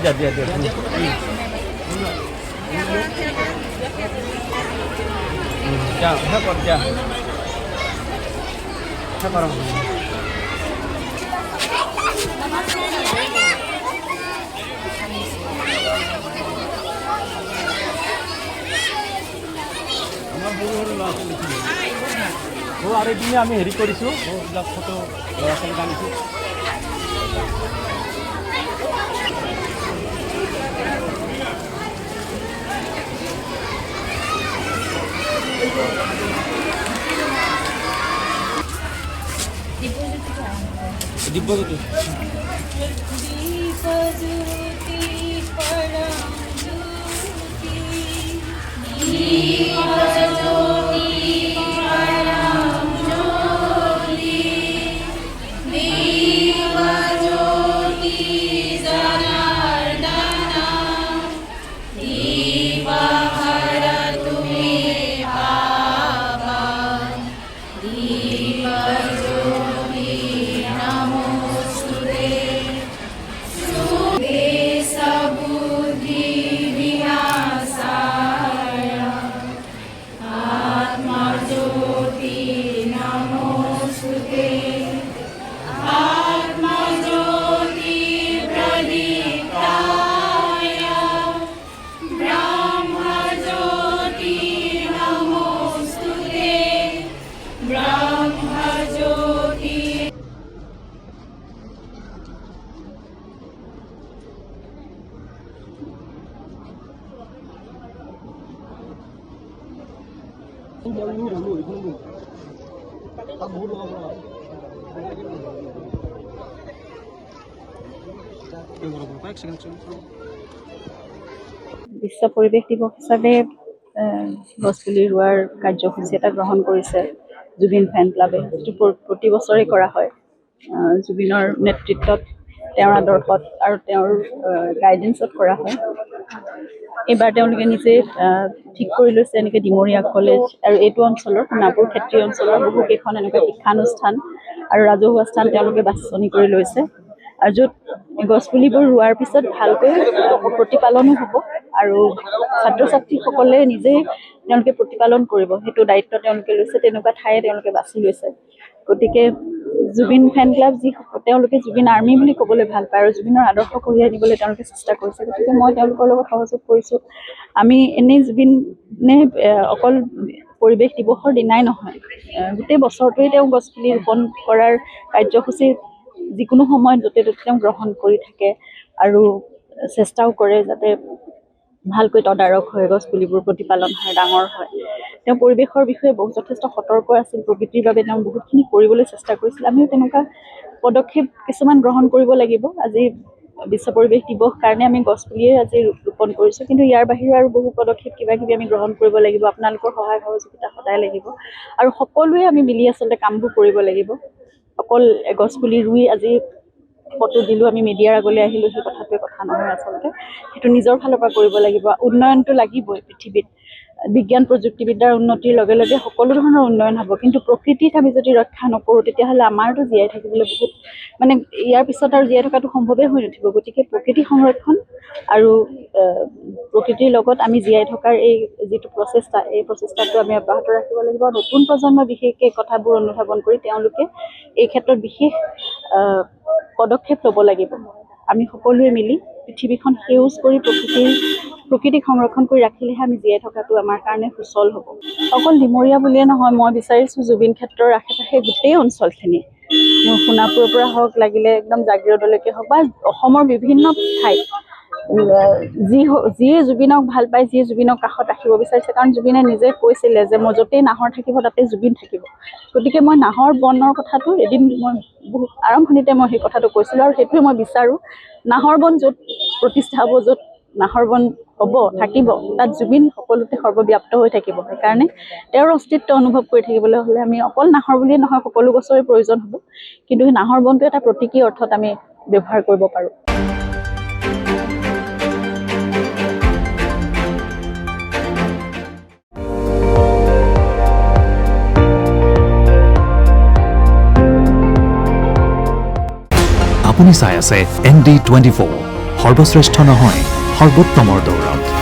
দিয়া যা হ্যাঁ কৰ যা হ্যাঁ পাৰো আমাৰ বড় বড় ল'ৰা ছোৱালী আৰু এদিনে আমি হেৰি কৰিছোঁ এইবিলাক ফটো ল'ৰা ছোৱালীক আনিছোঁ দিব্যজ্যোতি বিশ্ব পৰিৱেশ দিৱস হিচাপে গছপুলি ৰোৱাৰ কাৰ্যসূচী এটা গ্ৰহণ কৰিছে জুবিন ফেন ক্লাবে, যিটো প্ৰতি বছৰে কৰা হয়। জুবিনৰ নেতৃত্বত, তেওঁৰ আদৰ্শত আৰু তেওঁৰ গাইডেন্সত কৰা হয়। এইবাৰ তেওঁলোকে নিজে ঠিক কৰি লৈছে এনেকৈ ডিমৰীয়া কলেজ আৰু এইটো অঞ্চলৰ সোণাপুৰ ক্ষেত্ৰীয় অঞ্চলৰ বহুকেইখন এনেকুৱা শিক্ষানুষ্ঠান আৰু ৰাজহুৱা স্থান তেওঁলোকে বাছনি কৰি লৈছে, আৰু য'ত গছপুলিবোৰ ৰোৱাৰ পিছত ভালকৈ প্ৰতিপালনো হ'ব আৰু ছাত্ৰ ছাত্ৰীসকলে নিজেই তেওঁলোকে প্ৰতিপালন কৰিব, সেইটো দায়িত্ব তেওঁলোকে লৈছে। তেনেকুৱা ঠায়ে তেওঁলোকে বাছি লৈছে। গতিকে জুবিন ফেন ক্লাব তেওঁলোকে জুবিন আৰ্মি বুলি ক'বলৈ ভাল পায় আৰু জুবিনৰ আদৰ্শ কঢ়িয়াই আনিবলৈ তেওঁলোকে চেষ্টা কৰিছে। গতিকে মই তেওঁলোকৰ লগত সহযোগ কৰিছোঁ। আমি এনেই জুবিনে অকল পৰিৱেশ দিৱসৰ দিনাই নহয়, গোটেই বছৰটোৱে তেওঁ গছপুলি ৰোপণ কৰাৰ কাৰ্যসূচী যিকোনো সময়ত য'তে ত'তে তেওঁ গ্ৰহণ কৰি থাকে আৰু চেষ্টাও কৰে যাতে ভালকৈ তদাৰক হয়, গছপুলিবোৰ প্ৰতিপালন হয়, ডাঙৰ হয়। তেওঁ পৰিৱেশৰ বিষয়ে যথেষ্ট সতৰ্ক আছিল। প্ৰকৃতিৰ বাবে তেওঁ বহুতখিনি কৰিবলৈ চেষ্টা কৰিছিল। আমিও তেনেকুৱা পদক্ষেপ কিছুমান গ্ৰহণ কৰিব লাগিব। আজি বিশ্ব পৰিৱেশ দিৱস কাৰণে আমি গছপুলিয়ে আজি ৰোপণ কৰিছোঁ, কিন্তু ইয়াৰ বাহিৰে আৰু বহু পদক্ষেপ কিবাকিবি আমি গ্ৰহণ কৰিব লাগিব। আপোনালোকৰ সহায় সহযোগিতা সদায় লাগিব আৰু সকলোৱে আমি মিলি আচলতে কামবোৰ কৰিব লাগিব। অকল গছপুলি ৰুই আজি ফটো দিলোঁ, আমি মিডিয়াৰ আগলৈ আহিলোঁ, সেই কথাটোৱে কথা নহয়। আচলতে সেইটো নিজৰ ফালৰ পৰা কৰিব লাগিব। উন্নয়নটো লাগিবই পৃথিৱীত। বিজ্ঞান প্ৰযুক্তিবিদ্যাৰ উন্নতিৰ লগে লগে সকলো ধৰণৰ উন্নয়ন হ'ব, কিন্তু প্ৰকৃতিক আমি যদি ৰক্ষা নকৰোঁ তেতিয়াহ'লে আমাৰতো জীয়াই থাকিবলৈ বহুত ইয়াৰ পিছত আৰু জীয়াই থকাটো সম্ভৱেই হৈ নুঠিব। গতিকে প্ৰকৃতি সংৰক্ষণ আৰু প্ৰকৃতিৰ লগত আমি জীয়াই থকাৰ এই যিটো প্ৰচেষ্টা, এই প্ৰচেষ্টাটো আমি অব্যাহত ৰাখিব লাগিব। নতুন প্ৰজন্মই বিশেষকৈ কথাবোৰ অনুধাৱন কৰি তেওঁলোকে এই ক্ষেত্ৰত বিশেষ পদক্ষেপ ল'ব লাগিব। আমি সকলোৱে মিলি পৃথিৱীখন সেউজ কৰি প্ৰকৃতিক সংৰক্ষণ কৰি ৰাখিলেহে আমি জীয়াই থকাটো আমাৰ কাৰণে সুচল হ'ব। অকল ডিমৰীয়া বুলিয়ে নহয়, মই বিচাৰিছোঁ জুবিন ক্ষেত্ৰৰ আশে পাশে গোটেই অঞ্চলখিনি, সোণাপুৰৰ পৰা হওক, লাগিলে একদম জাগিৰোডলৈকে হওক বা অসমৰ বিভিন্ন ঠাইত যিয়ে জুবিনক ভাল পায়, যিয়ে জুবিনক কাষত ৰাখিব বিচাৰিছে, কাৰণ জুবিনে নিজে কৈছিলে যে মই য'তেই নাহৰ থাকিব তাতে জুবিন থাকিব। গতিকে মই নাহৰ বনৰ কথাটো এদিন মই বহুত আৰম্ভণিতে মই সেই কথাটো কৈছিলোঁ, আৰু সেইটোৱে মই বিচাৰোঁ। নাহৰ বন য'ত প্ৰতিষ্ঠা হ'ব, য'ত নাহৰ বন হ'ব, থাকিব, তাত জুবিন সকলোতে সৰ্বব্যাপ্ত হৈ থাকিব। সেইকাৰণে তেওঁৰ অস্তিত্ব অনুভৱ কৰি থাকিবলৈ হ'লে আমি অকল নাহৰ বুলিয়ে নহয়, সকলো গছৰে প্ৰয়োজন হ'ব, কিন্তু সেই নাহৰ বনটো এটা প্ৰতীকী অৰ্থত আমি ব্যৱহাৰ কৰিব পাৰোঁ। আপুনি চাই আছে ND24 সৰ্বশ্ৰেষ্ঠ নহয়, সৰ্বোত্তমৰ দৌৰত।